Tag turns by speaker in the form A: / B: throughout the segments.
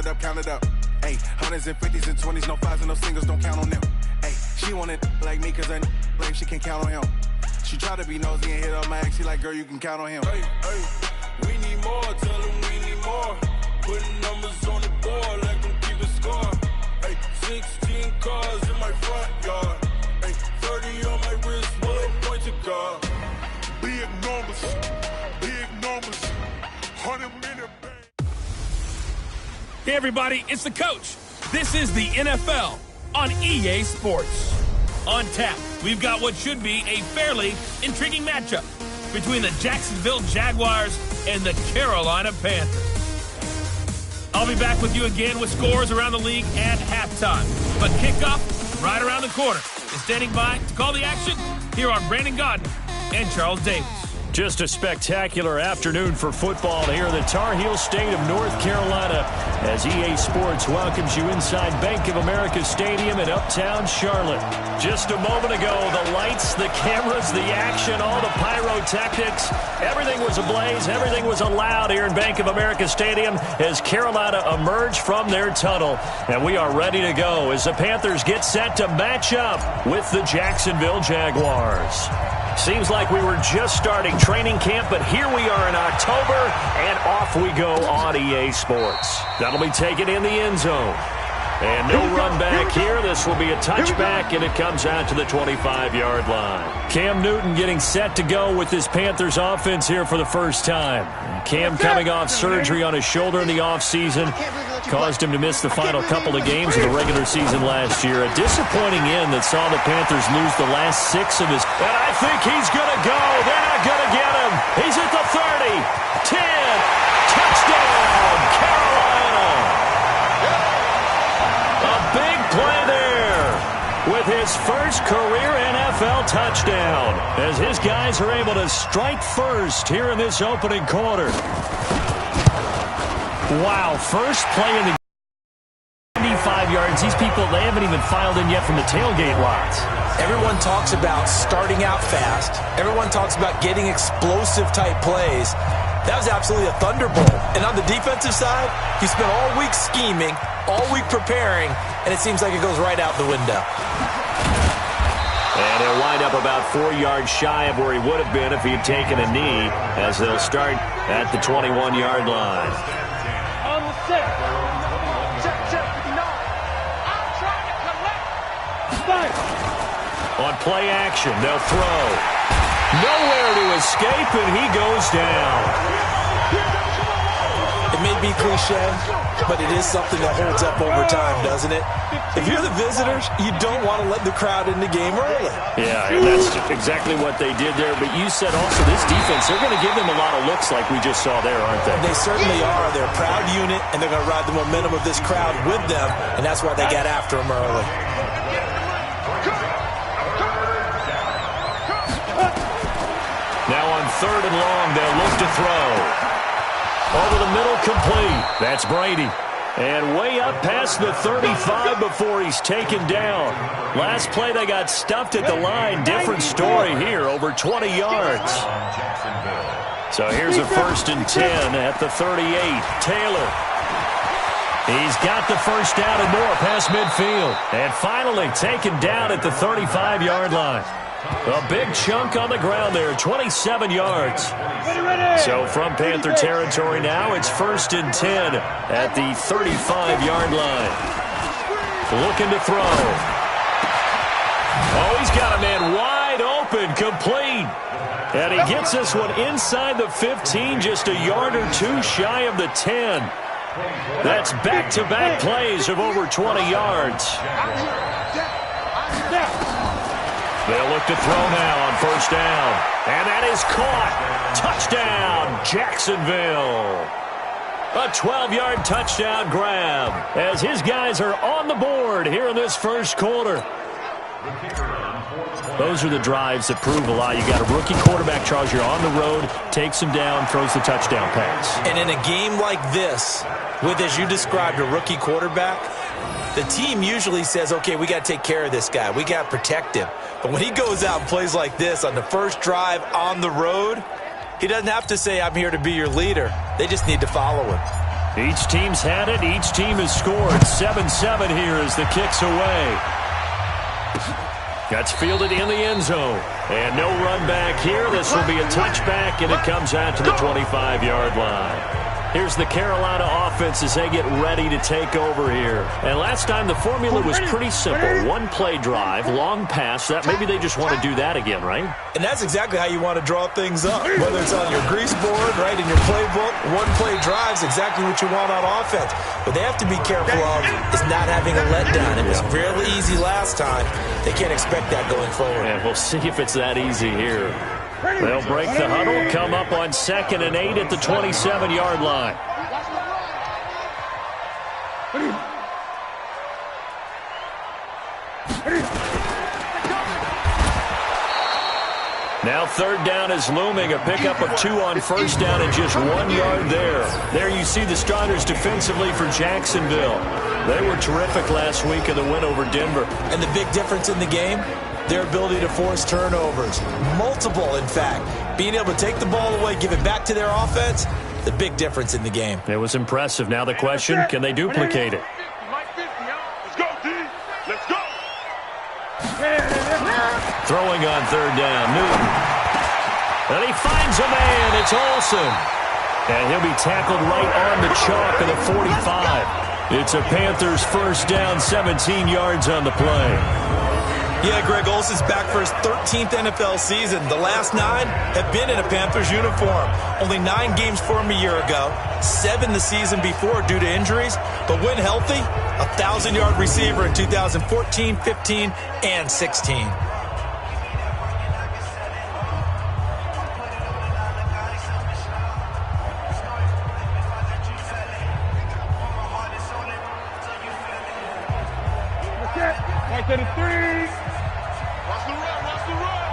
A: it up, count it up. Hey, hundreds and fifties and 20s, no fives and no singles, don't count on them. Hey, she wanted like me cause I blame, she can't count on him. She tried to be nosy and hit up my ex, she like, girl, you can count on him.
B: Hey, we need more, tell them we need more. Putting numbers on the board, let them keep it score. Hey, 16 cars in my front yard. Hey, 30 on my wrist, will point to God.
C: Big numbers, 100-minute bang.
D: Hey everybody, it's the coach. This is the NFL on EA Sports. On tap, we've got what should be a fairly intriguing matchup between the Jacksonville Jaguars and the Carolina Panthers. I'll be back with you again with scores around the league at halftime. But kickoff right around the corner. And standing by to call the action, here are Brandon Gaudin and Charles Davis.
E: Just a spectacular afternoon for football here in the Tar Heel state of North Carolina as EA Sports welcomes you inside Bank of America Stadium in uptown Charlotte. Just a moment ago, the lights, the cameras, the action, all the pyrotechnics, everything was ablaze, everything was allowed here in Bank of America Stadium as Carolina emerged from their tunnel. And we are ready to go as the Panthers get set to match up with the Jacksonville Jaguars. Seems like we were just starting training camp, but here we are in October, and off we go on EA Sports. That'll be taken in the end zone. And no run back here. This will be a touchback, and it comes out to the 25-yard line. Cam Newton getting set to go with this Panthers offense here for the first time. Cam coming off surgery on his shoulder in the offseason. Caused him to miss the final couple of games of the regular season last year. A disappointing end that saw the Panthers lose the last 6 of his. And I think he's going to go. They're not going to get him. He's at the 30, 10, touchdown, Carolina. A big play there with his first career NFL touchdown as his guys are able to strike first here in this opening quarter. Wow, first play in the 75 yards. These people, they haven't even filed in yet from the tailgate lots.
F: Everyone talks about starting out fast. Everyone talks about getting explosive-type plays. That was absolutely a thunderbolt. And on the defensive side, he spent all week scheming, all week preparing, and it seems like it goes right out the window.
E: And he'll wind up about 4 yards shy of where he would have been if he had taken a knee, as they'll start at the 21-yard line. On play action, they'll throw. Nowhere to escape, and he goes down.
F: It may be cliche, but it is something that holds up over time, doesn't it? If you're the visitors, you don't want to let the crowd in the game early.
E: Yeah, and that's exactly what they did there. But you said also this defense, they're going to give them a lot of looks like we just saw there, aren't they?
F: They certainly are. They're a proud unit, and they're going to ride the momentum of this crowd with them, and that's why they got after them early.
E: Now on 3rd and long, they'll look to throw. Over the middle, complete. That's Brady. And way up past the 35 before he's taken down. Last play, they got stuffed at the line. Different story here, over 20 yards. So here's a 1st and 10 at the 38. Taylor. He's got the first down and more past midfield. And finally taken down at the 35-yard line. A big chunk on the ground there, 27 yards. So from Panther territory now, it's 1st and 10 at the 35-yard line. Looking to throw. Oh, he's got a man wide open, complete. And he gets this one inside the 15, just a yard or two shy of the 10. That's back-to-back plays of over 20 yards. They'll look to throw now on 1st down. And that is caught. Touchdown, Jacksonville. A 12-yard touchdown grab as his guys are on the board here in this first quarter. Those are the drives that prove a lot. You got a rookie quarterback, Charles. You're on the road, takes him down, throws the touchdown pass.
F: And in a game like this, with, as you described, a rookie quarterback, the team usually says, okay, we got to take care of this guy. We got to protect him. But when he goes out and plays like this on the first drive on the road, he doesn't have to say, I'm here to be your leader. They just need to follow him.
E: Each team's had it. Each team has scored. 7-7 here as the kick's away. That's fielded in the end zone. And no run back here. This will be a touchback, and it comes out to the 25-yard line. Here's the Carolina offense as they get ready to take over here. And last time the formula was pretty simple. One-play drive, long pass. That maybe they just want to do that again, right?
F: And that's exactly how you want to draw things up. Whether it's on your grease board, right, in your playbook, one-play drive is exactly what you want on offense. What they have to be careful of is not having a letdown. It was fairly easy last time. They can't expect that going forward.
E: And we'll see if it's that easy here. They'll break the huddle, come up on 2nd and 8 at the 27-yard line. Now 3rd down is looming, a pickup of 2 on 1st down and just 1 yard there. There you see the starters defensively for Jacksonville. They were terrific last week in the win over Denver.
F: And the big difference in the game? Their ability to force turnovers. Multiple, in fact. Being able to take the ball away, give it back to their offense, the big difference in the game.
E: It was impressive. Now the question, can they duplicate it?
C: Let's go, D. Let's go.
E: Throwing on 3rd down, Newton. And he finds a man. It's Olsen. And he'll be tackled right on the chalk of the 45. It's a Panthers 1st down, 17 yards on the play.
F: Yeah, Greg Olsen's back for his 13th NFL season. The last 9 have been in a Panthers uniform. Only 9 games for him a year ago, 7 the season before due to injuries. But when healthy, a 1,000-yard receiver in 2014, 15, and 16.
C: Right to the 3. Watch the run, watch the run.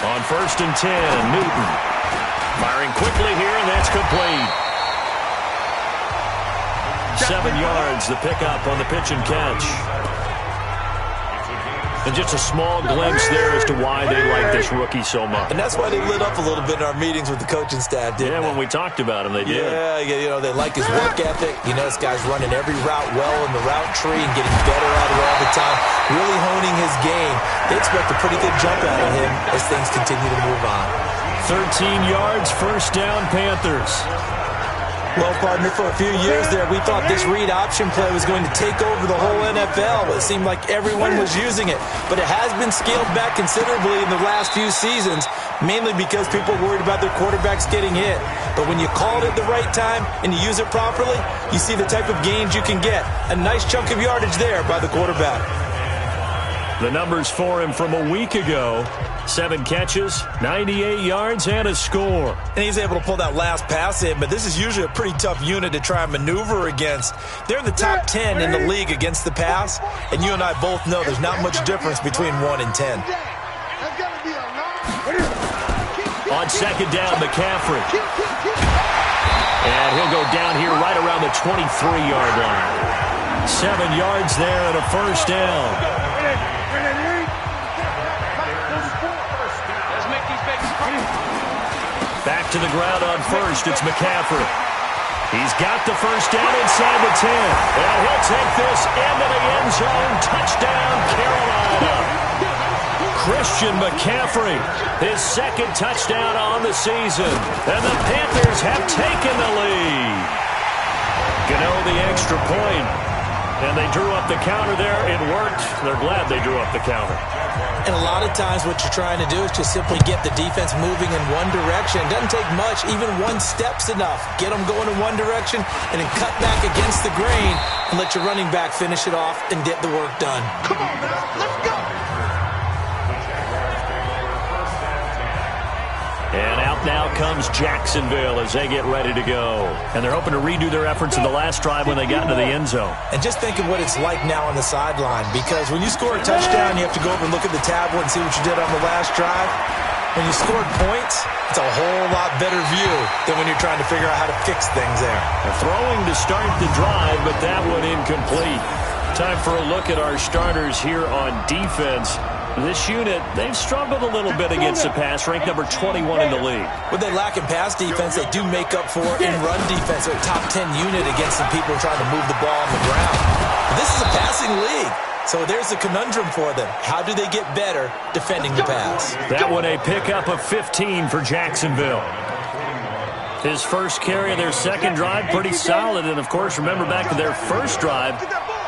E: On 1st and 10, Newton. Firing quickly here, and that's complete. 7 yards, the pickup on the pitch and catch. And just a small glimpse there as to why they like this rookie so much.
F: And that's why they lit up a little bit in our meetings with the coaching staff, didn't they?
E: When we talked about him, they did.
F: Yeah, you know, they like his work ethic. You know, this guy's running every route well in the route tree and getting better at it all the time, really honing his game. They expect a pretty good jump out of him as things continue to move on.
E: 13 yards, 1st down, Panthers.
F: Well, partner, for a few years there, we thought this read option play was going to take over the whole NFL. It seemed like everyone was using it. But it has been scaled back considerably in the last few seasons, mainly because people are worried about their quarterbacks getting hit. But when you call it at the right time and you use it properly, you see the type of gains you can get. A nice chunk of yardage there by the quarterback.
E: The numbers for him from a week ago. 7 catches, 98 yards, and a score.
F: And he's able to pull that last pass in, but this is usually a pretty tough unit to try and maneuver against. They're in the top 10 in the league against the pass, and you and I both know there's not much difference between 1 and 10.
E: On 2nd down, McCaffrey. And he'll go down here right around the 23-yard line. 7 yards there and a 1st down. Back to the ground on 1st, it's McCaffrey. He's got the 1st down inside the 10. And he'll take this into the end zone. Touchdown, Carolina. Christian McCaffrey, his 2nd touchdown on the season. And the Panthers have taken the lead. Gano the extra point. And they drew up the counter there. It worked. They're glad they drew up the counter.
F: And a lot of times what you're trying to do is just simply get the defense moving in one direction. It doesn't take much. Even 1 step's enough. Get them going in one direction and then cut back against the grain and let your running back finish it off and get the work done.
C: Come on, man. Let's go.
E: And out now comes Jacksonville as they get ready to go. And they're hoping to redo their efforts in the last drive when they got into the end zone.
F: And just think of what it's like now on the sideline, because when you score a touchdown, you have to go over and look at the tablet and see what you did on the last drive. When you scored points, it's a whole lot better view than when you're trying to figure out how to fix things there.
E: They're throwing to start the drive, but that one incomplete. Time for a look at our starters here on defense. This unit, they've struggled a little bit against the pass, ranked number 21 in the league.
F: What they lack in pass defense, they do make up for in run defense. They're a top 10 unit against the people trying to move the ball on the ground. But this is a passing league, so there's a conundrum for them. How do they get better defending the pass?
E: That one a pickup of 15 for Jacksonville. His first carry of their second drive, pretty solid. And, of course, remember back to their first drive,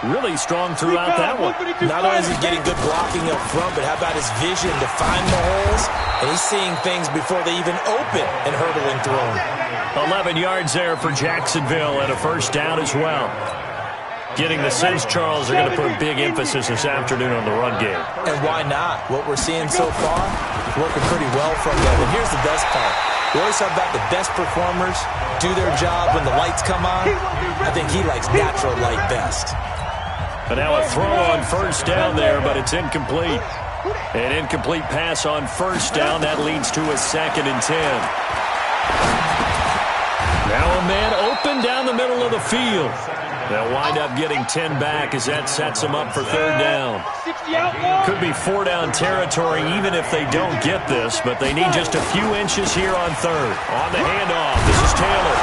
E: really strong throughout that one.
F: Not only is he getting good blocking up front, but how about his vision to find the holes? And he's seeing things before they even open and hurdling through them.
E: 11 yards there for Jacksonville and a first down as well. Getting the sense, Charles, are going to put a big emphasis this afternoon on the run game.
F: And why not? What we're seeing so far is working pretty well from them. And here's the best part. We always talk about the best performers do their job when the lights come on. I think he likes natural light best.
E: And now a throw on first down there, but it's incomplete. An incomplete pass on first down. That leads to a 2nd and 10. Now a man open down the middle of the field. They'll wind up getting 10 back as that sets them up for third down. Could be 4-down territory even if they don't get this, but they need just a few inches here on third. On the handoff, this is Taylor.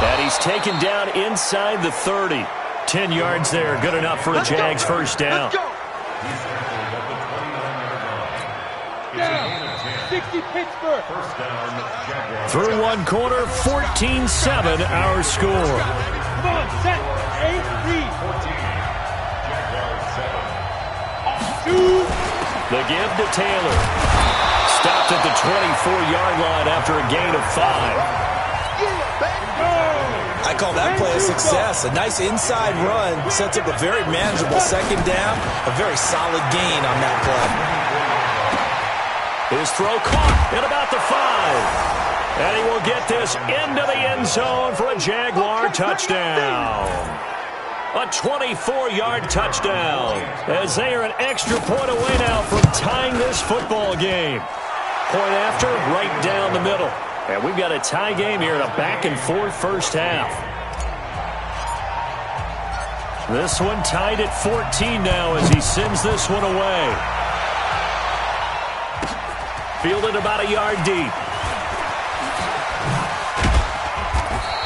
E: And he's taken down inside the 30. 10 yards there, good enough for a Jags first down. Through one quarter, 14-7 our score.
C: Come on, set, 8-3.
E: The give to Taylor. Stopped at the 24-yard line after a gain of 5.
F: I call that play a success. A nice inside run sets up a very manageable second down. A very solid gain on that play.
E: His throw caught at about the 5. And he will get this into the end zone for a Jaguar touchdown. A 24-yard touchdown as they are an extra point away now from tying this football game. Point after, right down the middle. And we've got a tie game here in a back-and-forth first half. This one tied at 14 now as he sends this one away. Fielded about a yard deep.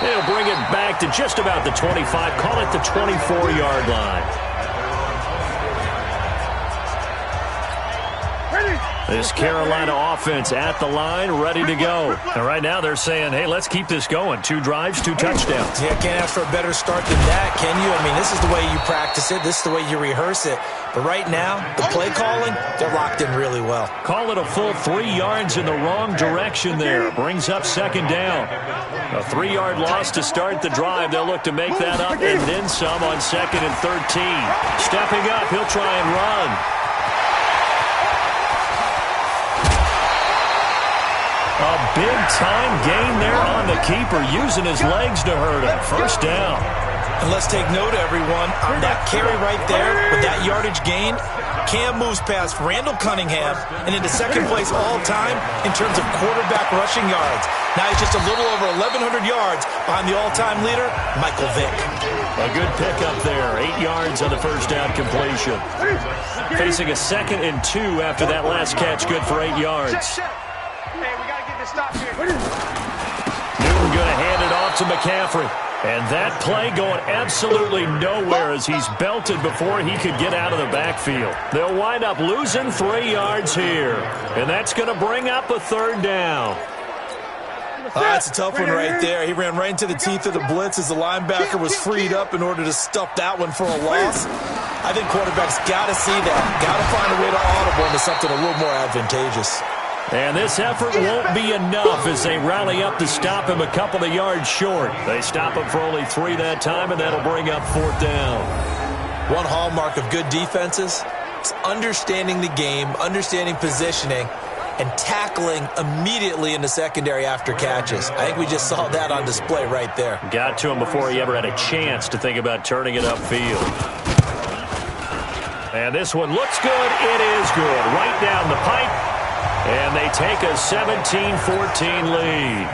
E: They'll bring it back to just about the 25. Call it the 24-yard line. This Carolina offense at the line, ready to go. And right now they're saying, hey, let's keep this going. 2 drives, 2 touchdowns.
F: Yeah, can't ask for a better start than that, can you? I mean, this is the way you practice it. This is the way you rehearse it. But right now, the play calling, they're locked in really well.
E: Call it a full 3 yards in the wrong direction there. Brings up second down. A 3-yard loss to start the drive. They'll look to make that up and then some on 2nd and 13. Stepping up, he'll try and run. A big-time gain there on the keeper, using his legs to hurt him. First down.
F: And let's take note, everyone, on that carry right there with that yardage gain. Cam moves past Randall Cunningham and into second place all time in terms of quarterback rushing yards. Now he's just a little over 1,100 yards behind the all-time leader, Michael Vick.
E: A good pickup there. 8 yards on the first down completion. Facing a 2nd and 2 after that last catch, good for 8 yards. Newton going to hand it off to McCaffrey. And that play going absolutely nowhere as he's belted before he could get out of the backfield. They'll wind up losing 3 yards here. And that's going to bring up a third down.
F: That's a tough one right there. He ran right into the teeth of the blitz as the linebacker was freed up in order to stuff that one for a loss. I think quarterbacks got to see that. Got to find a way to audible into something a little more advantageous.
E: And this effort won't be enough as they rally up to stop him a couple of yards short. They stop him for only 3 that time, and that'll bring up 4th down.
F: One hallmark of good defenses is understanding the game, understanding positioning, and tackling immediately in the secondary after catches. I think we just saw that on display right there.
E: Got to him before he ever had a chance to think about turning it upfield. And this one looks good. It is good. Right down the pipe. And they take a 17-14 lead.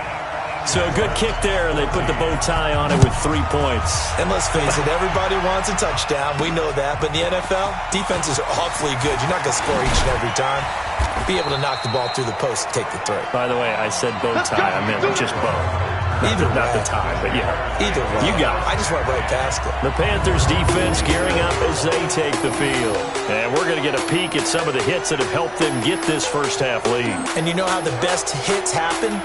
E: So a good kick there, and they put the bow tie on it with 3 points.
F: And let's face it, everybody wants a touchdown. We know that. But in the NFL, defenses are awfully good. You're not going to score each and every time. Be able to knock the ball through the post and take the throw.
E: By the way, I said bow tie. I meant just bow. Not the tie, but yeah.
F: Either way.
E: You got it.
F: I just went right past it.
E: The Panthers defense gearing up as they take the field. And we're going to get a peek at some of the hits that have helped them get this first half lead.
F: And you know how the best hits happen?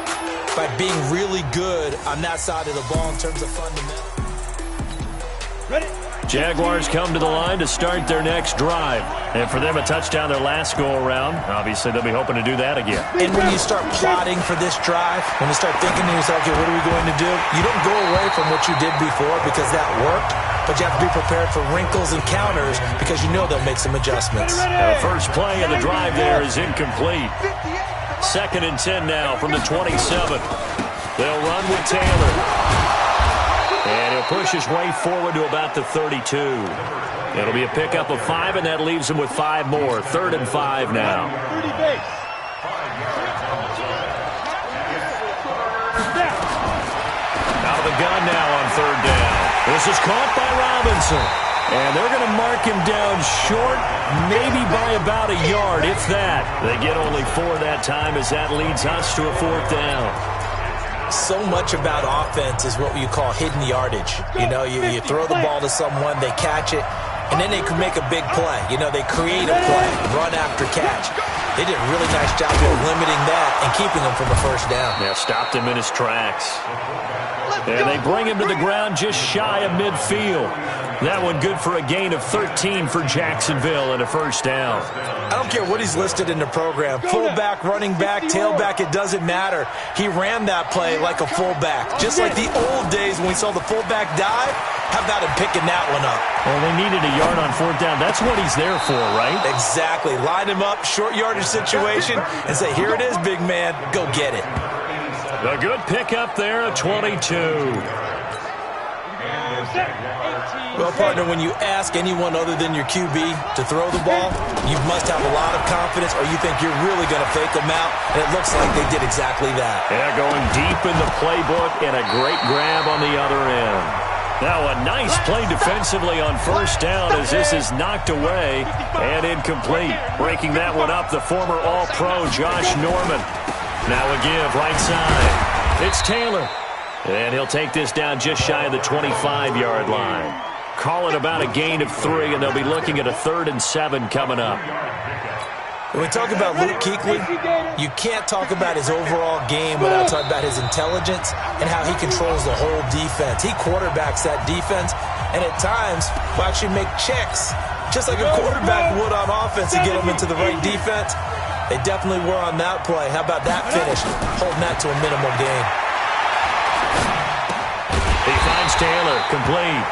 F: By being really good on that side of the ball in terms of fundamentals.
C: Ready?
E: Jaguars come to the line to start their next drive. And for them, a touchdown their last go-around. Obviously, they'll be hoping to do that again.
F: And when you start plotting for this drive, when you start thinking to yourself, okay, what are we going to do? You don't go away from what you did before because that worked, but you have to be prepared for wrinkles and counters because you know they'll make some adjustments.
E: The first play of the drive there is incomplete. 2nd and 10 now from the 27. They'll run with Taylor. And he'll push his way forward to about the 32. It'll be a pickup of 5, and that leaves him with 5 more. 3rd and 5 now. Out of the gun now on 3rd down. This is caught by Robinson. And they're going to mark him down short, maybe by about a yard, if that. They get only 4 that time as that leads us to a 4th down.
F: So much about offense is what you call hidden yardage. You know, you throw the ball to someone, they catch it, and then they can make a big play. You know, they create a play, run after catch. They did a really nice job of limiting that and keeping him from a first down.
E: Yeah, stopped him in his tracks. And they bring him to the ground just shy of midfield. That one good for a gain of 13 for Jacksonville and a first down.
F: I don't care what he's listed in the program. Fullback, running back, tailback, it doesn't matter. He ran that play like a fullback. Just like the old days when we saw the fullback dive. How about him picking that one up?
E: Well, they needed a yard on 4th down. That's what he's there for, right?
F: Exactly. Line him up, short yardage situation, and say, here it is, big man. Go get it.
E: A good pickup there at 22.
F: Well, partner, when you ask anyone other than your QB to throw the ball, you must have a lot of confidence or you think you're really going to fake them out, and it looks like they did exactly that.
E: Yeah, going deep in the playbook and a great grab on the other end. Now a nice play defensively on 1st down as this is knocked away and incomplete. Breaking that one up, the former All-Pro Josh Norman. Now a give right side. It's Taylor. And he'll take this down just shy of the 25-yard line. Call it about a gain of 3, and they'll be looking at a 3rd and 7 coming up.
F: When we talk about Luke Kuechly, you can't talk about his overall game without talking about his intelligence and how he controls the whole defense. He quarterbacks that defense, and at times will actually make checks, just like a quarterback would on offense to get them into the right defense. They definitely were on that play. How about that finish? Holding that to a minimal gain.
E: He finds Taylor, complete.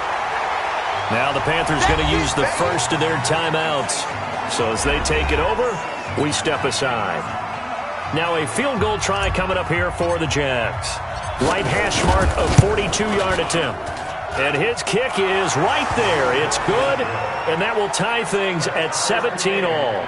E: Now the Panthers going to use the first of their timeouts. So as they take it over, we step aside. Now a field goal try coming up here for the Jags. Right hash mark of 42-yard attempt. And his kick is right there. It's good, and that will tie things at 17 all.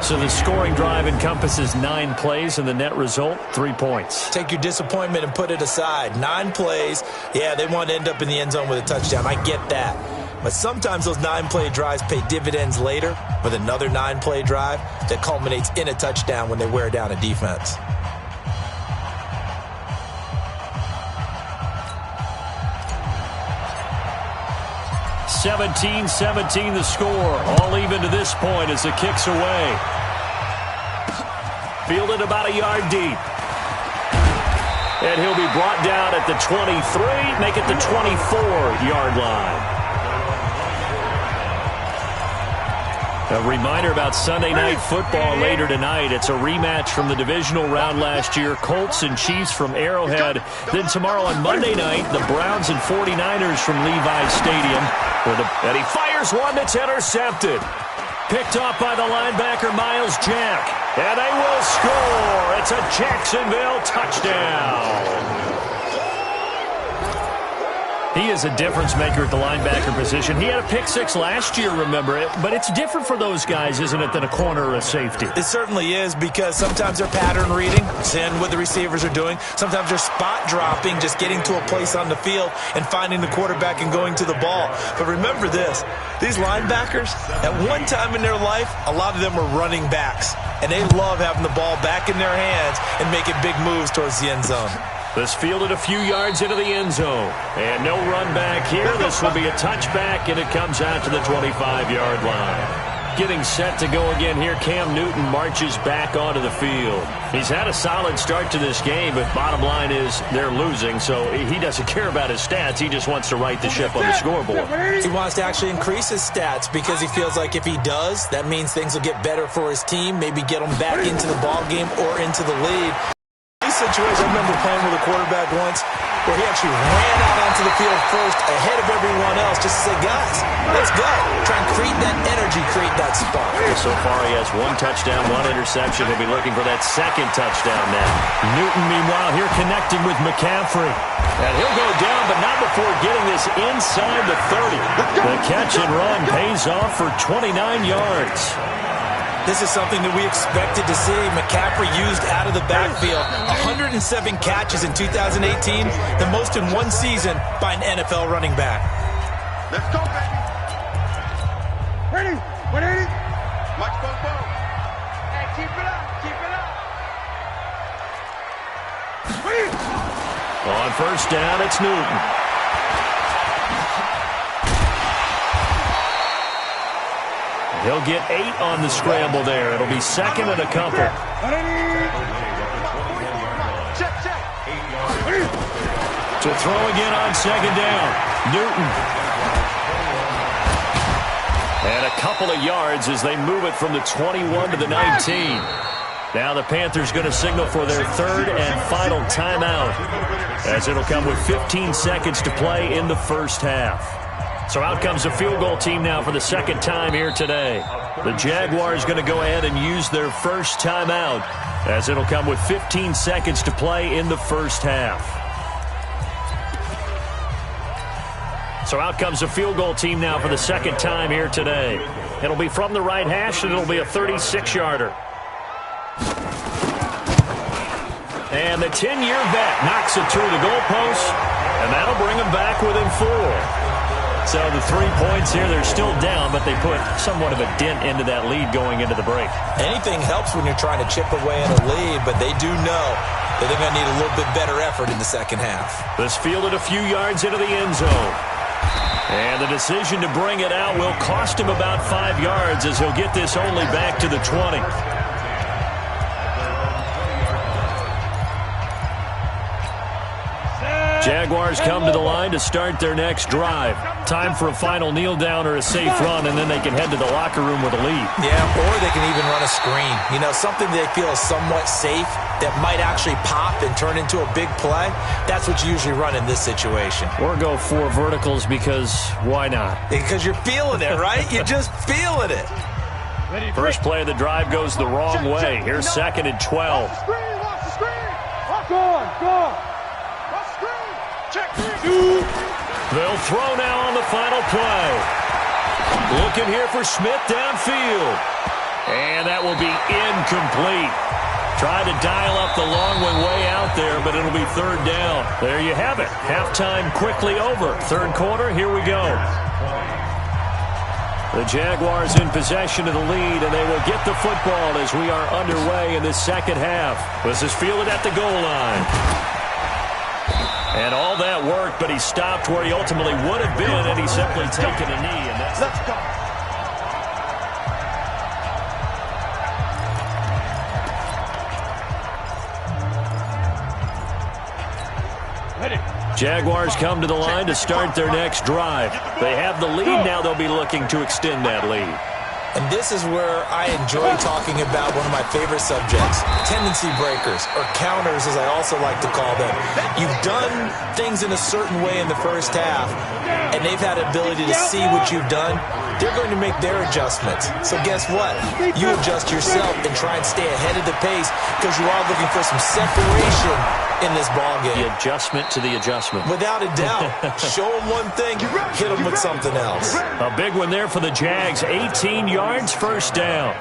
E: So the scoring drive encompasses 9 plays, and the net result, 3 points.
F: Take your disappointment and put it aside. 9 plays. Yeah, they want to end up in the end zone with a touchdown. I get that. But sometimes those 9-play drives pay dividends later with another 9-play drive that culminates in a touchdown when they wear down a defense.
E: (17-17) the score. All even to this point as the kick's away. Fielded about a yard deep. And he'll be brought down at the 23, make it the 24-yard line. A reminder about Sunday Night Football later tonight. It's a rematch from the divisional round last year. Colts and Chiefs from Arrowhead. Then tomorrow on Monday night, the Browns and 49ers from Levi's Stadium. And he fires one that's intercepted. Picked off by the linebacker, Miles Jack. And they will score. It's a Jacksonville touchdown. He is a difference maker at the linebacker position. He had a pick six last year, remember it, but it's different for those guys, isn't it, than a corner or a safety?
F: It certainly is, because sometimes they're pattern reading, seeing what the receivers are doing. Sometimes they're spot dropping, just getting to a place on the field and finding the quarterback and going to the ball. But remember this, these linebackers, at one time in their life, a lot of them were running backs, and they love having the ball back in their hands and making big moves towards the end zone.
E: This fielded a few yards into the end zone. And no run back here. This will be a touchback, and it comes out to the 25-yard line. Getting set to go again here, Cam Newton marches back onto the field. He's had a solid start to this game, but bottom line is they're losing, so he doesn't care about his stats. He just wants to right the ship on the scoreboard.
F: He wants to actually increase his stats because he feels like if he does, that means things will get better for his team, maybe get them back into the ball game or into the lead. Situation. I remember playing with a quarterback once where he actually ran out onto the field first ahead of everyone else just to say, guys, let's go. Try and create that energy, create that spark.
E: So far he has 1 touchdown, 1 interception. He'll be looking for that second touchdown now. Newton, meanwhile, here connecting with McCaffrey. And he'll go down, but not before getting this inside the 30. The catch and run pays off for 29 yards.
F: This is something that we expected to see. McCaffrey used out of the backfield. 107 catches in 2018, the most in one season by an NFL running back.
C: Let's go, baby. Ready? 180. Mike Bobo. Hey, keep it up. Keep it up. Ready?
E: On first down, it's Newton. He'll get 8 on the scramble there. It'll be second and a couple. To throw again on second down. Newton. And a couple of yards as they move it from the 21 to the 19. Now the Panthers going to signal for their third and final timeout, as it'll come with 15 seconds to play in the first half. So out comes the field goal team now for the second time here today. The Jaguars going to go ahead and use their first timeout, as it'll come with 15 seconds to play in the first half. So out comes the field goal team now for the second time here today. It'll be from the right hash, and it'll be a 36-yarder. And the 10-year vet knocks it through the goalpost, and that'll bring him back within 4. So the 3 points here, they're still down, but they put somewhat of a dent into that lead going into the break.
F: Anything helps when you're trying to chip away at a lead, but they do know that they're going to need a little bit better effort in the second half.
E: This fielded a few yards into the end zone. And the decision to bring it out will cost him about 5 yards, as he'll get this only back to the 20. Jaguars come to the line to start their next drive. Time for a final kneel down or a safe run, and then they can head to the locker room with a lead.
F: Yeah, or they can even run a screen. You know, something they feel is somewhat safe that might actually pop and turn into a big play. That's what you usually run in this situation.
E: Or go 4 verticals, because why not?
F: Because you're feeling it, right? You're just feeling it.
E: First play of the drive goes the wrong way. Here's second and 12.
C: Watch the screen. Go on, go on. Check.
E: They'll throw now on the final play. Looking here for Smith downfield. And that will be incomplete. Tried to dial up the long one way out there, but it'll be third down. There you have it. Halftime quickly over. Third quarter, here we go. The Jaguars in possession of the lead, and they will get the football as we are underway in the second half. This is fielded at the goal line. And all that worked, but he stopped where he ultimately would have been, and he's simply taken a knee. And that's
C: Let's go.
E: Jaguars come to the line to start their next drive. They have the lead now. They'll be looking to extend that lead.
F: And this is where I enjoy talking about one of my favorite subjects, tendency breakers, or counters as I also like to call them. You've done things in a certain way in the first half, and they've had the ability to see what you've done they're going to make their adjustments. So guess what? You adjust yourself and try and stay ahead of the pace because you are looking for some separation in this ballgame.
E: The adjustment to the adjustment.
F: Without a doubt. Show them one thing, hit them with something else.
E: A big one there for the Jags. 18 yards, first down.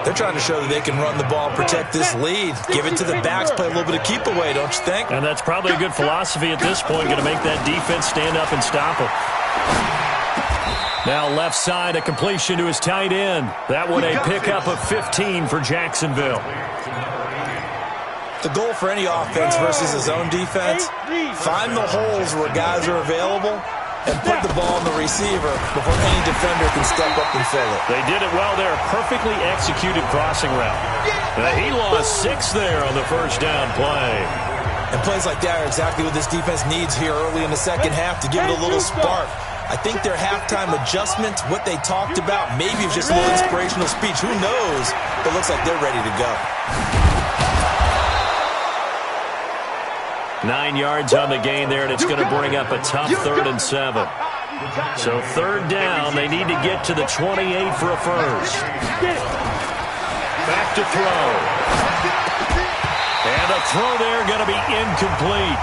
F: They're trying to show that they can run the ball and protect this lead. Give it to the backs, play a little bit of keep away, don't you think?
E: And that's probably a good philosophy at this point, going to make that defense stand up and stop them. Now left side, a completion to his tight end. That one a pickup of 15 for Jacksonville.
F: The goal for any offense versus his own defense, find the holes where guys are available and put the ball in the receiver before any defender can step up and fill it.
E: They did it well there. Perfectly executed crossing route. He lost 6 there on the first down play.
F: And plays like that are exactly what this defense needs here early in the second half to give it a little spark. I think their halftime adjustment, what they talked about, maybe it's just a little inspirational speech. Who knows? But it looks like they're ready to go.
E: 9 yards on the gain there, and it's going to bring up a tough 3rd and 7. So 3rd down, they need to get to the 28 for a first. Back to throw. And the throw there going to be incomplete.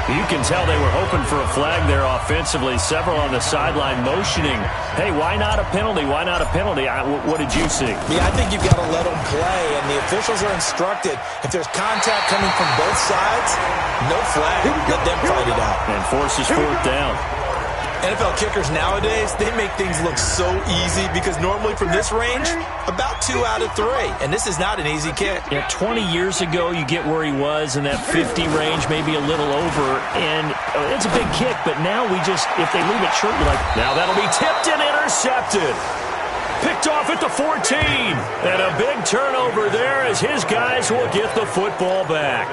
E: You can tell they were hoping for a flag there offensively. Several on the sideline motioning, hey, why not a penalty? Why not a penalty? What did you see?
F: Yeah, I think you've got to let them play, and the officials are instructed. If there's contact coming from both sides, no flag. Let them fight it out.
E: And forces 4th down.
F: NFL kickers nowadays, they make things look so easy because normally from this range, about 2 out of 3. And this is not an easy kick.
E: Yeah, 20 years ago, you get where he was in that 50 range, maybe a little over, and it's a big kick. But now we just, if they leave it short, you're like, now that'll be tipped and intercepted. Picked off at the 14. And a big turnover there as his guys will get the football back.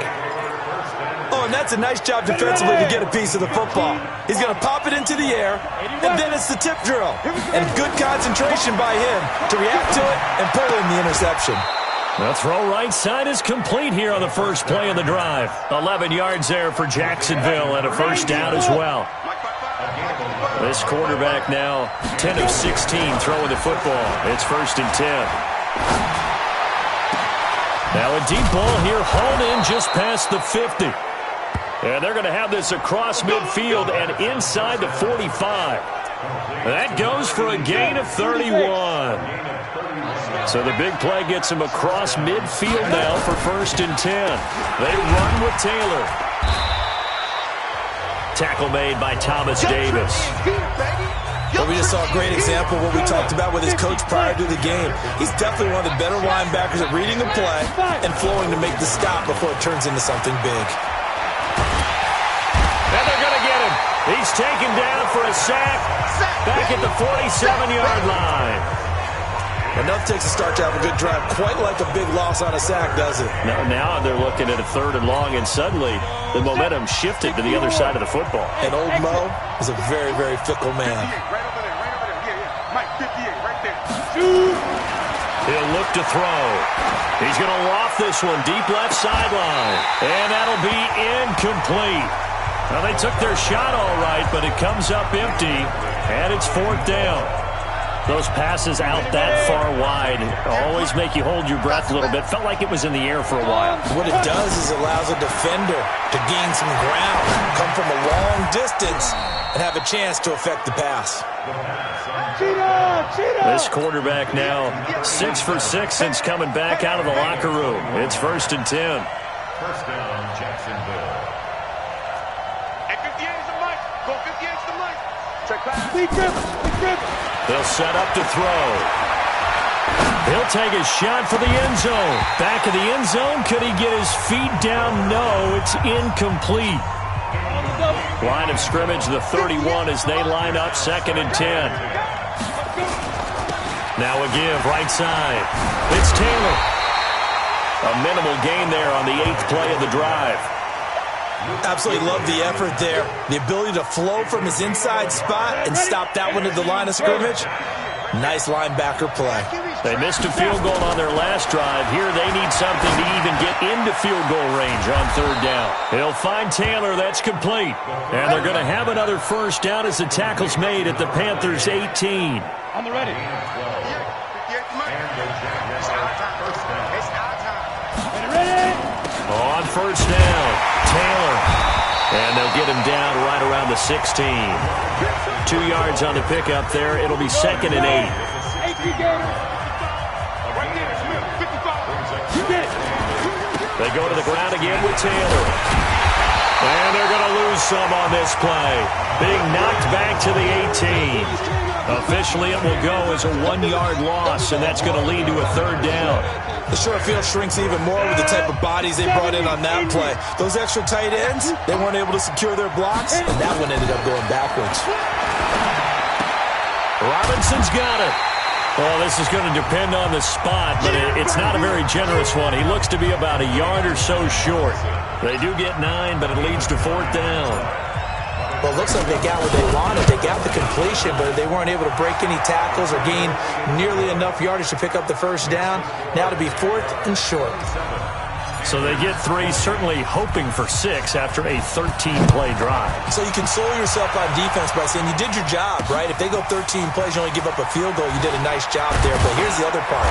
F: Oh, and that's a nice job defensively to get a piece of the football. He's going to pop it into the air, and then it's the tip drill. And good concentration by him to react to it and pull in the interception.
E: The throw right side is complete here on the first play of the drive. 11 yards there for Jacksonville and a first down as well. This quarterback now 10 of 16 throwing the football. It's 1st and 10. Now a deep ball here hauled in just past the 50. And they're going to have this across midfield and inside the 45. That goes for a gain of 31. So the big play gets him across midfield now for 1st and 10. They run with Taylor. Tackle made by Thomas Davis.
F: Well, we just saw a great example of what we talked about with his coach prior to the game. He's definitely one of the better linebackers at reading the play and flowing to make the stop before it turns into something big.
E: And they're going to get him. He's taken down for a sack back at the 47-yard line.
F: And that takes a start to have a good drive. Quite like a big loss on a sack, does it?
E: Now they're looking at a 3rd and long, and suddenly the momentum shifted to the other side of the football.
F: And old Mo is a very, very fickle man.
E: He'll look to throw. He's going to loft this one deep left sideline. And that'll be incomplete. Well, they took their shot all right, but it comes up empty, and it's 4th down. Those passes out that far wide always make you hold your breath a little bit. Felt like it was in the air for a while.
F: What it does is allows a defender to gain some ground, come from a long distance, and have a chance to affect the pass.
E: This quarterback now 6 for 6 since coming back out of the locker room. It's 1st and 10.
C: First down, Jacksonville. At 58 is the mic. Go 58 is the mic. Check back. Big grip.
E: They'll set up to throw. He'll take a shot for the end zone. Back of the end zone. Could he get his feet down? No, it's incomplete. Line of scrimmage, the 31 as they line up 2nd and 10. Now a give, right side. It's Taylor. A minimal gain there on the 8th play of the drive.
F: Absolutely love the effort there. The ability to flow from his inside spot and stop that one at the line of scrimmage. Nice linebacker play.
E: They missed a field goal on their last drive. Here they need something to even get into field goal range on third down. He'll find Taylor. That's complete. And they're going to have another first down as the tackle's made at the Panthers' 18.
C: On the ready.
E: On first down, Taylor. And they'll get him down right around the 16. 2 yards on the pickup there. It'll be 2nd and 8. They go to the ground again with Taylor. And they're going to lose some on this play. Being knocked back to the 18. Officially, it will go as a 1-yard loss, and that's going to lead to a third down.
F: The short field shrinks even more with the type of bodies they brought in on that play. Those extra tight ends, they weren't able to secure their blocks, and that one ended up going backwards.
E: Robinson's got it. Well, this is going to depend on the spot, but it's not a very generous one. He looks to be about a yard or so short. They do get 9, but it leads to 4th down.
F: Well, it looks like they got what they wanted. They got the completion, but they weren't able to break any tackles or gain nearly enough yardage to pick up the first down. Now to be 4th and short.
E: So they get 3, certainly hoping for 6 after a 13-play drive.
F: So you console yourself on defense by saying you did your job, right? If they go 13 plays, you only give up a field goal, you did a nice job there. But here's the other part.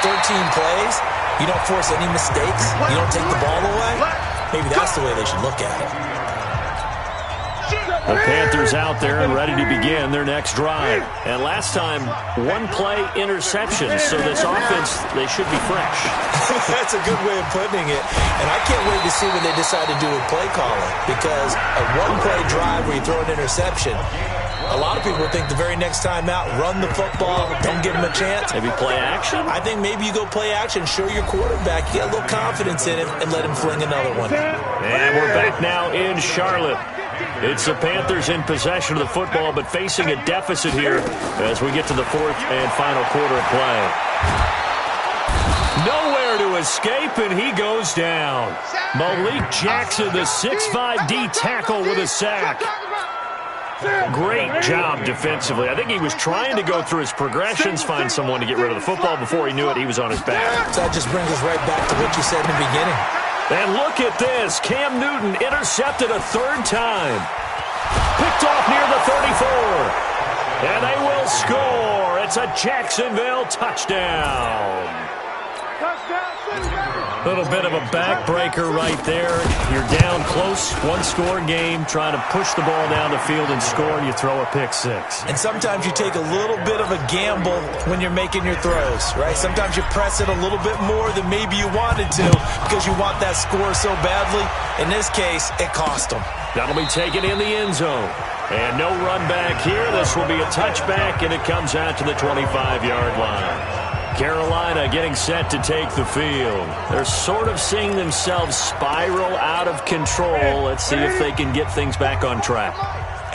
F: 13 plays, you don't force any mistakes, you don't take the ball away. Maybe that's the way they should look at it.
E: The Panthers out there and ready to begin their next drive. And last time, 1-play interception. So this offense, they should be fresh.
F: That's a good way of putting it. And I can't wait to see what they decide to do with play calling. Because a 1-play drive where you throw an interception, a lot of people think the very next time out, run the football, don't give him a chance.
E: Maybe play action?
F: I think maybe you go play action, show your quarterback, you get a little confidence in him, and let him fling another one.
E: And we're back now in Charlotte. It's the Panthers in possession of the football, but facing a deficit here as we get to the 4th and final quarter of play. Nowhere to escape, and he goes down. Malik Jackson, the 6'5" D tackle with a sack. Great job defensively. I think he was trying to go through his progressions, find someone to get rid of the football. Before he knew it, he was on his back.
F: So that just brings us right back to what you said in the beginning.
E: And look at this. Cam Newton intercepted a 3rd time. Picked off near the 34. And they will score. It's a Jacksonville touchdown. A little bit of a backbreaker right there. You're down close, 1-score game, trying to push the ball down the field and score, and you throw a pick 6.
F: And sometimes you take a little bit of a gamble when you're making your throws, right? Sometimes you press it a little bit more than maybe you wanted to because you want that score so badly. In this case, it cost them.
E: That'll be taken in the end zone. And no run back here. This will be a touchback, and it comes out to the 25-yard line. Carolina getting set to take the field. They're sort of seeing themselves spiral out of control. Let's see if they can get things back on track.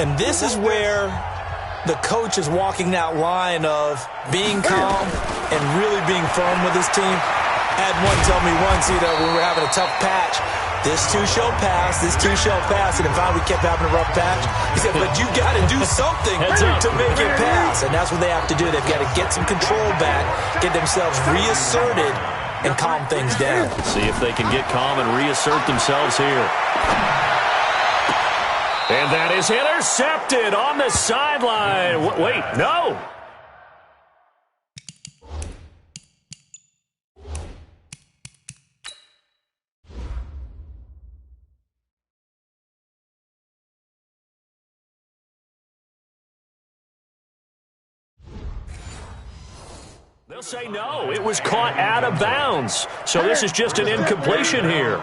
F: And this is where the coach is walking that line of being calm and really being firm with his team. I had one tell me once, when we were having a tough patch, this too shall pass, this too shall pass, and finally we kept having a rough patch. He said, but you got to do something to make it pass, and that's what they have to do. They've got to get some control back, get themselves reasserted, and calm things down.
E: See if they can get calm and reassert themselves here. And that is intercepted on the sideline. Wait, no. They'll say no. It was caught out of bounds. So this is just an incompletion here.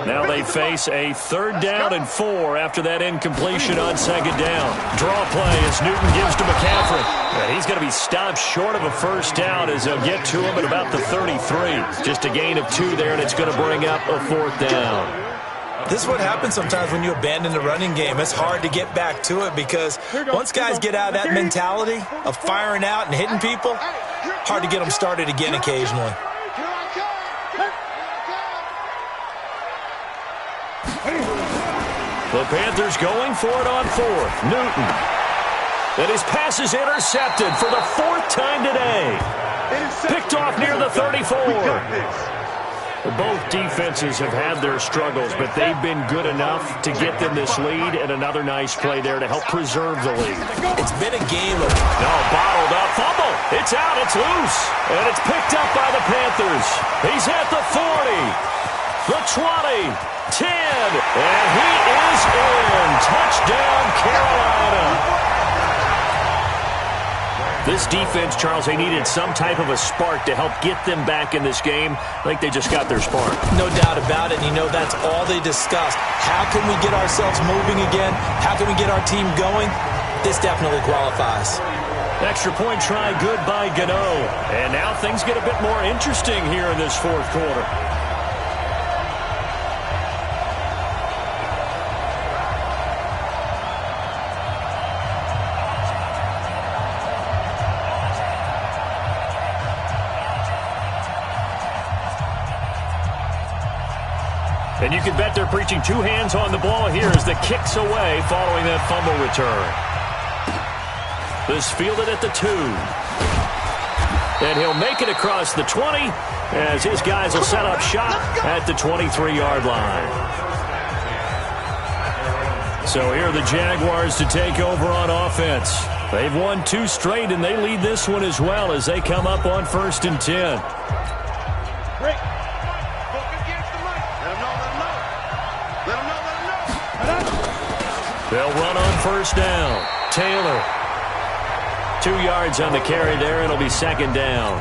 E: Now they face a 3rd down and 4 after that incompletion on 2nd down. Draw play as Newton gives to McCaffrey. He's going to be stopped short of a 1st down as they'll get to him at about the 33. Just a gain of 2 there, and it's going to bring up a 4th down.
F: This is what happens sometimes when you abandon the running game. It's hard to get back to it because once guys get out of that mentality of firing out and hitting people, hard to get them started again occasionally.
E: The Panthers going for it on 4th. Newton. And his pass is intercepted for the 4th time today. Picked off near the 34. Both defenses have had their struggles, but they've been good enough to get them this lead, and another nice play there to help preserve the lead.
F: It's been a game of...
E: No, bottled up. Fumble. It's out. It's loose. And it's picked up by the Panthers. He's at the 40, the 20, 10, and he is in. Touchdown, Carolina. This defense, Charles, they needed some type of a spark to help get them back in this game. I think they just got their spark.
F: No doubt about it. You know, that's all they discussed. How can we get ourselves moving again? How can we get our team going? This definitely qualifies.
E: Extra point try good by Gano. And now things get a bit more interesting here in this fourth quarter. And you can bet they're preaching two hands on the ball here as the kick's away following that fumble return. This fielded at the 2. And he'll make it across the 20 as his guys will set up shop at the 23-yard line. So here are the Jaguars to take over on offense. They've won 2 straight, and they lead this one as well as they come up on 1st and 10. They'll run on 1st down. Taylor. 2 yards on the carry there. It'll be 2nd down.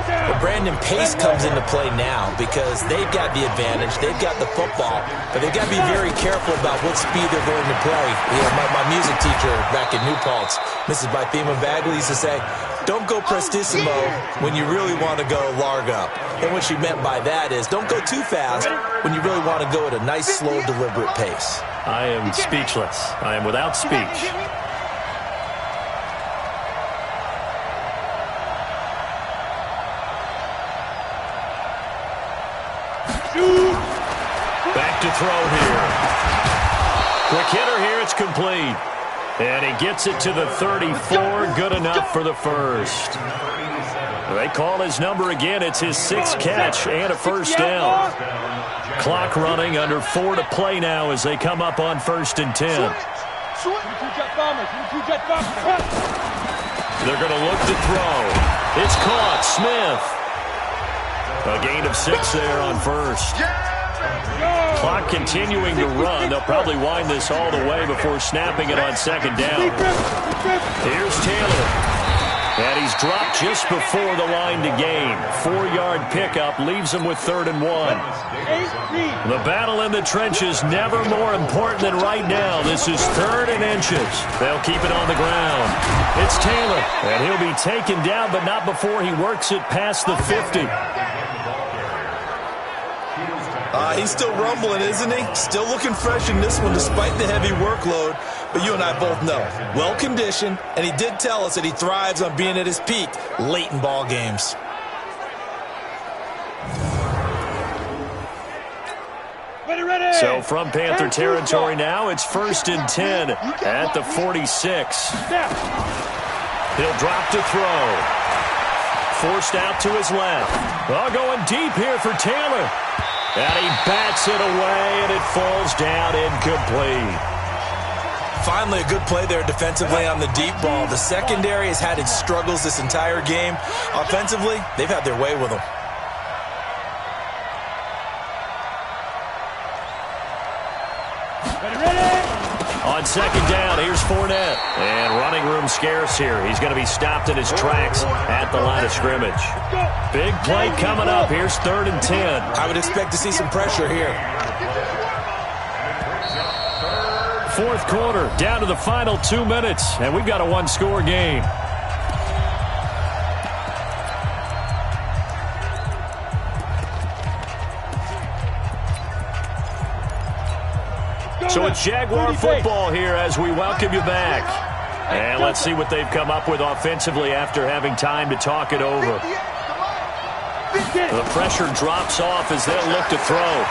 F: Well, Brandon, pace comes into play now because they've got the advantage. They've got the football, but they've got to be very careful about what speed they're going to play. You know, my music teacher back in New Paltz, Mrs. Bythema Bagley, used to say, don't go prestissimo when you really want to go largo. And what she meant by that is don't go too fast when you really want to go at a nice, slow, deliberate pace.
E: I am speechless. I am without speech. Back to throw here. Quick hitter here. It's complete. And he gets it to the 34. Good enough for the first. They call his number again. It's his 6th catch and a first down. Clock running, under 4 to play now as they come up on 1st and 10. They're going to look to throw. It's caught. Smith. A gain of 6 there on 1st. Clock continuing to run. They'll probably wind this all the way before snapping it on 2nd down. Here's Taylor. And he's dropped just before the line to gain. 4-yard pickup leaves him with 3rd and 1. The battle in the trenches never more important than right now. This is 3rd and inches. They'll keep it on the ground. It's Taylor. And he'll be taken down, but not before he works it past the 50.
F: He's still rumbling, isn't he? Still looking fresh in this one despite the heavy workload. But you and I both know, well-conditioned, and he did tell us that he thrives on being at his peak late in ball games.
E: So from Panther territory now, it's 1st and 10 at the 46. He'll drop to throw. Forced out to his left. Oh, going deep here for Taylor. And he bats it away, and it falls down incomplete.
F: Finally, a good play there defensively on the deep ball. The secondary has had its struggles this entire game. Offensively, they've had their way with them.
E: On 2nd down, here's Fournette. And running room scarce here. He's going to be stopped in his tracks at the line of scrimmage. Big play coming up. Here's 3rd and 10.
F: I would expect to see some pressure here.
E: 4th quarter, down to the final 2 minutes, and we've got a 1-score game. So it's Jaguar football here as we welcome you back. And let's see what they've come up with offensively after having time to talk it over. The pressure drops off as they'll look to throw.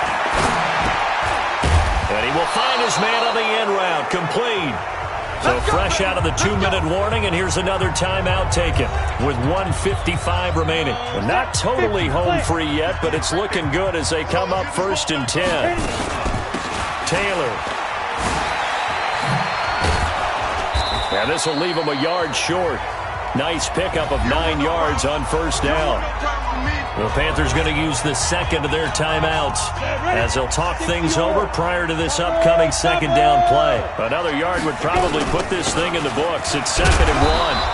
E: And he will find his man on the end route. Complete. So fresh out of the 2-minute warning, and here's another timeout taken with 1:55 remaining. Well, not totally home free yet, but it's looking good as they come up 1st and 10. Taylor. And this will leave them a yard short. Nice pickup of 9 yards on 1st down. The Panthers going to use the second of their timeouts as they'll talk things over prior to this upcoming 2nd down play. Another yard would probably put this thing in the books. It's 2nd and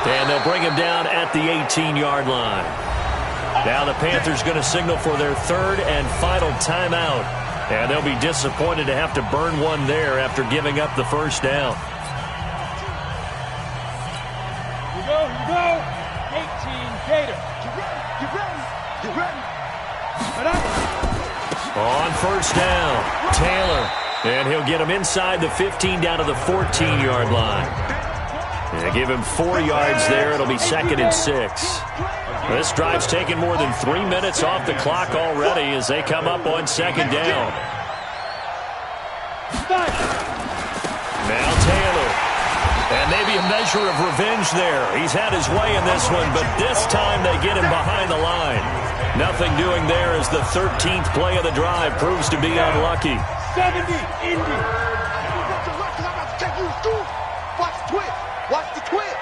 E: 1, and they'll bring him down at the 18-yard line. Now the Panthers going to signal for their 3rd and final timeout, and they'll be disappointed to have to burn one there after giving up the 1st down.
G: Here you go. 18 Gator. You ready?
E: On 1st down, Taylor. And he'll get him inside the 15 down to the 14-yard line. And give him 4 yards there. It'll be 2nd and 6. This drive's taken more than 3 minutes off the clock already as they come up on 2nd down. Now Taylor. And maybe a measure of revenge there. He's had his way in this one, but this time they get him behind the line. Nothing doing there as the 13th play of the drive proves to be unlucky.
G: 70, Indy.
B: Watch the twist. Watch the twist.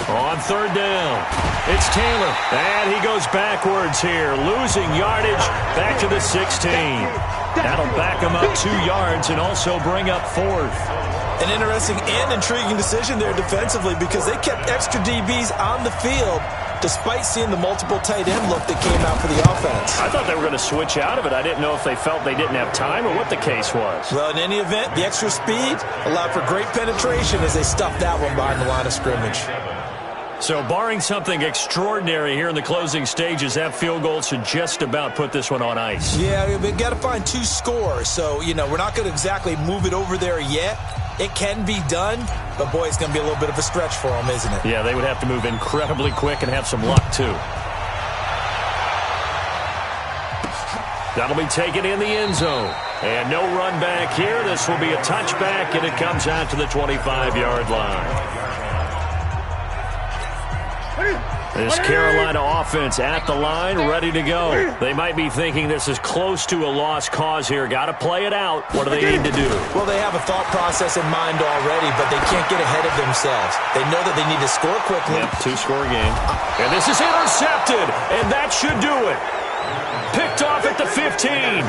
E: On 3rd down, it's Taylor, and he goes backwards here, losing yardage back to the 16. That'll back him up 2 yards and also bring up 4th.
F: An interesting and intriguing decision there defensively because they kept extra DBs on the field despite seeing the multiple tight end look that came out for the offense.
E: I thought they were going to switch out of it. I didn't know if they felt they didn't have time or what the case was.
F: Well, in any event, the extra speed allowed for great penetration as they stuffed that one behind the line of scrimmage.
E: So barring something extraordinary here in the closing stages, that field goal should just about put this one on ice.
F: Yeah, we've got to find 2 scores. So, we're not going to exactly move it over there yet. It can be done, but, boy, it's going to be a little bit of a stretch for them, isn't it?
E: Yeah, they would have to move incredibly quick and have some luck, too. That'll be taken in the end zone. And no run back here. This will be a touchback, and it comes out to the 25-yard line. This Carolina offense at the line, ready to go. They might be thinking this is close to a lost cause here. Got to play it out. What do they need to do?
F: Well, they have a thought process in mind already, but they can't get ahead of themselves. They know that they need to score quickly.
E: Yep, 2-score game. And this is intercepted, and that should do it. Picked off at the 15.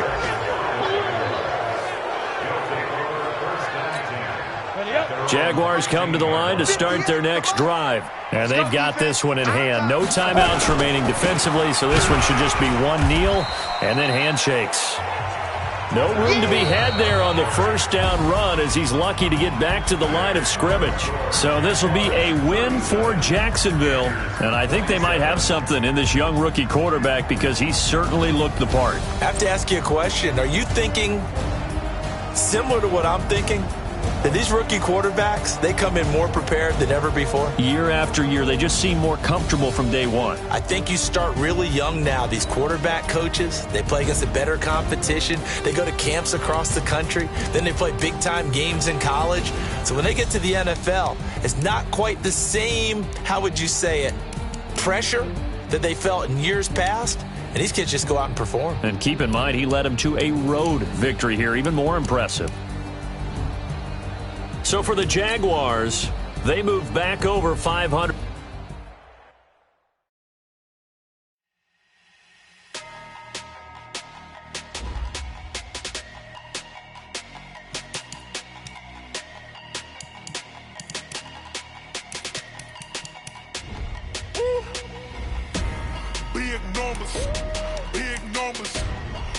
E: Jaguars come to the line to start their next drive. And they've got this one in hand. No timeouts remaining defensively, so this one should just be one kneel and then handshakes. No room to be had there on the 1st down run as he's lucky to get back to the line of scrimmage. So this will be a win for Jacksonville. And I think they might have something in this young rookie quarterback because he certainly looked the part.
F: I have to ask you a question. Are you thinking similar to what I'm thinking? That these rookie quarterbacks, they come in more prepared than ever before?
E: Year after year, they just seem more comfortable from day one.
F: I think you start really young now. These quarterback coaches, they play against a better competition. They go to camps across the country. Then they play big-time games in college. So when they get to the NFL, it's not quite the same, how would you say it, pressure that they felt in years past. And these kids just go out and perform.
E: And keep in mind, he led them to a road victory here, even more impressive. So for the Jaguars, they move back over 500.
B: Big numbers,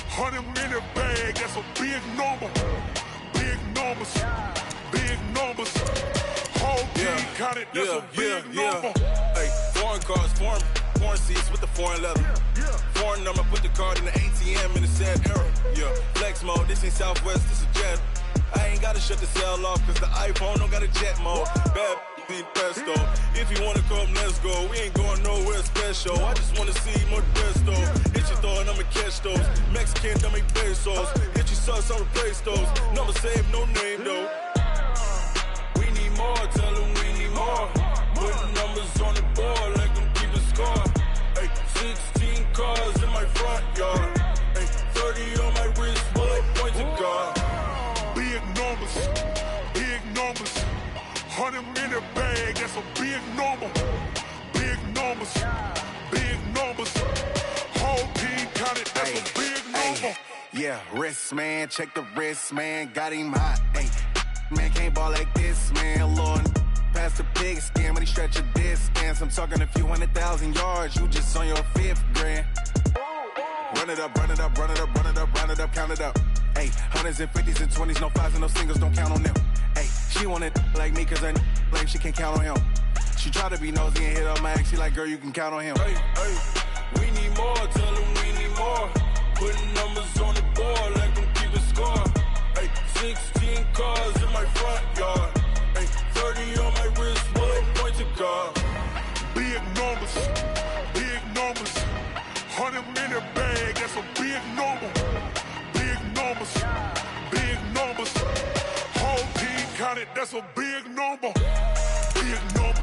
B: 100-minute bag, that's a big number. Big numbers, whole team counted, that's a big number.
H: Hey, foreign cars, foreign seats with the foreign leather. Foreign number, put the card in the ATM in the sad era. Yeah, flex mode, this ain't Southwest, this is Jet. I ain't gotta shut the cell off, cause the iPhone don't got a jet mode. Bad pesto. If you wanna come, let's go. We ain't going nowhere special. I just wanna see Modesto. Hit your thought, I'ma catch those. Mexican, dummy pesos. Hit your sauce, I'll replace those. Number save, no name though. We need more, tell them we need more. Putting numbers on the board like I'm keeping score. Ay, 16 cars in my front yard. Ay, 30 on my wrist, bullet point to God.
B: Big numbers, big numbers. 100 in the bag, that's a big number. Big numbers, big numbers. Whole team counted, that's a big number.
A: Yeah, wrist man, check the wrist man, got him hot. Ay, man can't ball like this, man. Lord, past the big skin when he stretch a distance. I'm talking a few 100,000 yards, you just on your 5th grand. Run it up, run it up, run it up, run it up, run it up, count it up. Ay, 100s and 50s and 20s, no 5s and no singles, don't count on them. Ay, she want it like me cause her like she can't count on him. She try to be nosy and hit up my ex, she like, girl, you can count on him.
H: Hey, hey, we need more, tell them we need more. Putting numbers on the board like I'm keeping score. Hey, 16 cars in my front yard. Hey, 30 on my wrist, bullet point to God.
B: Big numbers, big numbers. 100 in the bag, that's a big number. Big numbers, big numbers. Whole team counted, that's a big number. Big numbers.